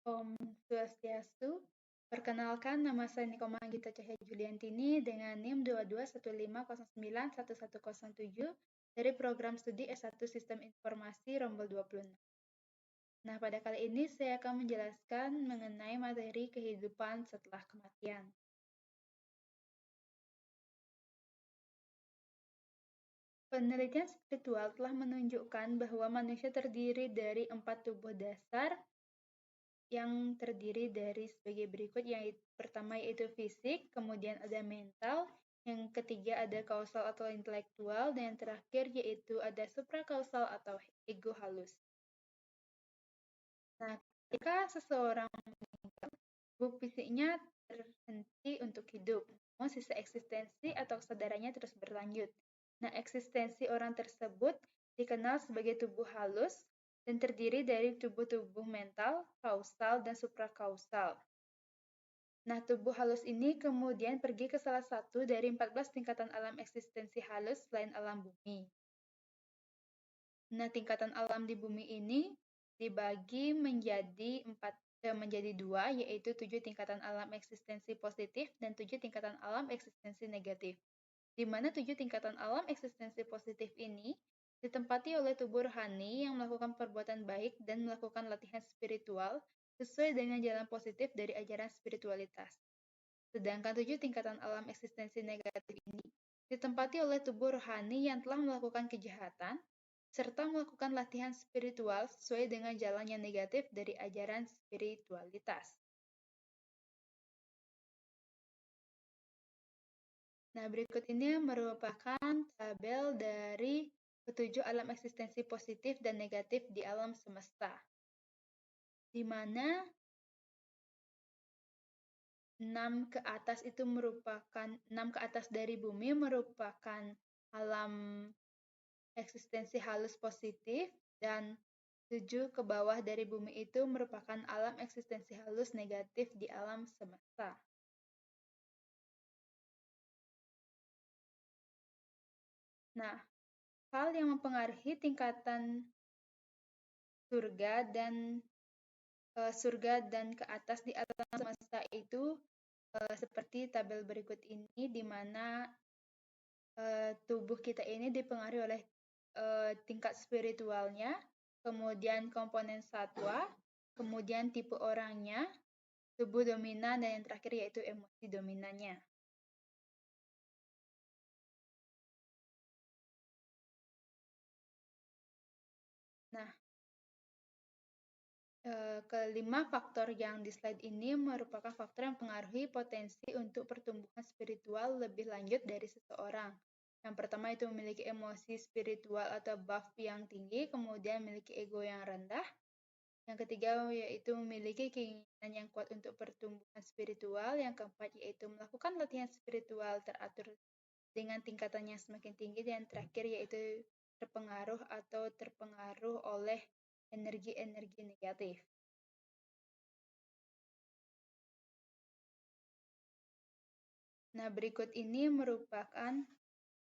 Om Swastiastu. Perkenalkan, nama saya Niko Manggita Cahya Juliantini dengan NIM 2215091107 dari program studi S1 Sistem Informasi Rombol 26. Nah, pada kali ini saya akan menjelaskan mengenai materi kehidupan setelah kematian. Penelitian spiritual telah menunjukkan bahwa manusia terdiri dari 4 tubuh dasar yang terdiri dari sebagai berikut, yang pertama yaitu fisik, kemudian ada mental, yang ketiga ada kausal atau intelektual, dan yang terakhir yaitu ada suprakausal atau ego halus. Nah, ketika seseorang meninggal, tubuh fisiknya terhenti untuk hidup, namun sisa eksistensi atau kesadarannya terus berlanjut. Nah, eksistensi orang tersebut dikenal sebagai tubuh halus dan terdiri dari tubuh-tubuh mental, kausal, dan suprakausal. Nah, tubuh halus ini kemudian pergi ke salah satu dari 14 tingkatan alam eksistensi halus selain alam bumi. Nah, tingkatan alam di bumi ini dibagi menjadi dua, yaitu 7 tingkatan alam eksistensi positif dan 7 tingkatan alam eksistensi negatif. Di mana 7 tingkatan alam eksistensi positif ini ditempati oleh tubuh rohani yang melakukan perbuatan baik dan melakukan latihan spiritual sesuai dengan jalan positif dari ajaran spiritualitas. Sedangkan 7 tingkatan alam eksistensi negatif ini ditempati oleh tubuh rohani yang telah melakukan kejahatan, serta melakukan latihan spiritual sesuai dengan jalan yang negatif dari ajaran spiritualitas. Nah, berikut ini merupakan tabel dari ketujuh alam eksistensi positif dan negatif di alam semesta, di mana 6 ke atas itu merupakan 6 ke atas dari bumi merupakan alam eksistensi halus positif, dan 7 ke bawah dari bumi itu merupakan alam eksistensi halus negatif di alam semesta. Nah, hal yang mempengaruhi tingkatan surga dan ke atas di alam semesta itu seperti tabel berikut ini, di mana tubuh kita ini dipengaruhi oleh tingkat spiritualnya, kemudian komponen satwa, kemudian tipe orangnya, tubuh dominan, dan yang terakhir yaitu emosi dominannya. Nah, kelima faktor yang di slide ini merupakan faktor yang mempengaruhi potensi untuk pertumbuhan spiritual lebih lanjut dari seseorang. Yang pertama itu memiliki emosi spiritual atau buff yang tinggi, kemudian memiliki ego yang rendah. Yang ketiga yaitu memiliki keinginan yang kuat untuk pertumbuhan spiritual. Yang keempat yaitu melakukan latihan spiritual teratur dengan tingkatan yang semakin tinggi. Dan yang terakhir yaitu terpengaruh oleh energi-energi negatif. Nah, berikut ini merupakan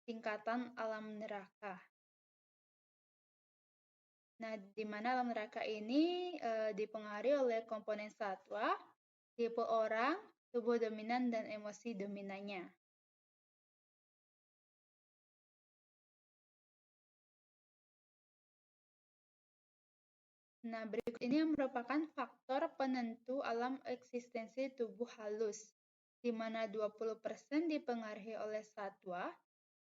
tingkatan alam neraka. Nah, di mana alam neraka ini dipengaruhi oleh komponen satwa, tipe orang, tubuh dominan, dan emosi dominannya. Nah, berikut ini merupakan faktor penentu alam eksistensi tubuh halus, di mana 20% dipengaruhi oleh satwa,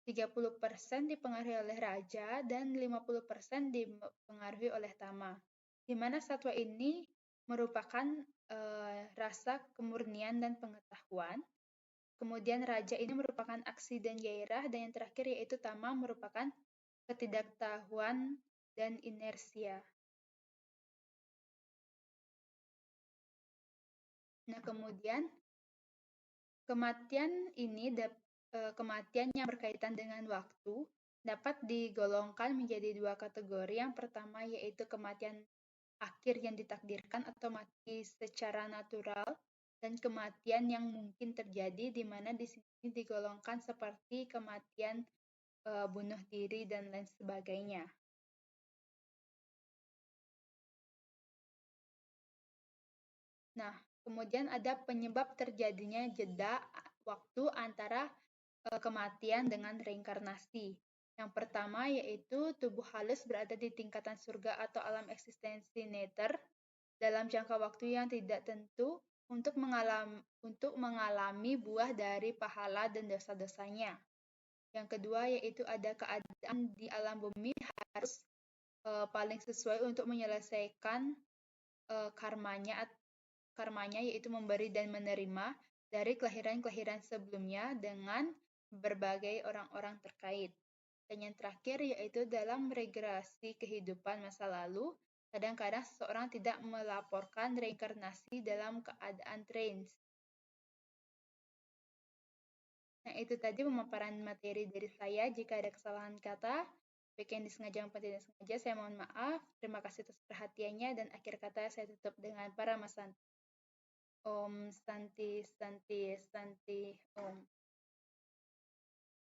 30% dipengaruhi oleh raja, dan 50% dipengaruhi oleh tama. Di mana satwa ini merupakan rasa kemurnian dan pengetahuan. Kemudian raja ini merupakan aksi dan gairah, dan yang terakhir yaitu tama merupakan ketidaktahuan dan inersia. Nah, kemudian kematian yang berkaitan dengan waktu dapat digolongkan menjadi dua kategori. Yang pertama yaitu kematian akhir yang ditakdirkan atau mati secara natural, dan kematian yang mungkin terjadi, di mana di sini digolongkan seperti kematian bunuh diri dan lain sebagainya. Nah, kemudian ada penyebab terjadinya jeda waktu antara kematian dengan reinkarnasi. Yang pertama yaitu tubuh halus berada di tingkatan surga atau alam eksistensi nether dalam jangka waktu yang tidak tentu untuk mengalami buah dari pahala dan dosa-dosanya. Yang kedua yaitu ada keadaan di alam bumi harus paling sesuai untuk menyelesaikan karmanya karmanya yaitu memberi dan menerima dari kelahiran-kelahiran sebelumnya dengan berbagai orang-orang terkait. Dan yang terakhir yaitu dalam regresi kehidupan masa lalu, kadang-kadang seseorang tidak melaporkan reinkarnasi dalam keadaan trance. Nah, itu tadi pemaparan materi dari saya. Jika ada kesalahan kata, baik yang disengaja maupun tidak sengaja, saya mohon maaf. Terima kasih atas perhatiannya, dan akhir kata saya tutup dengan Paramasanti. Om Santi Santi Santi Om.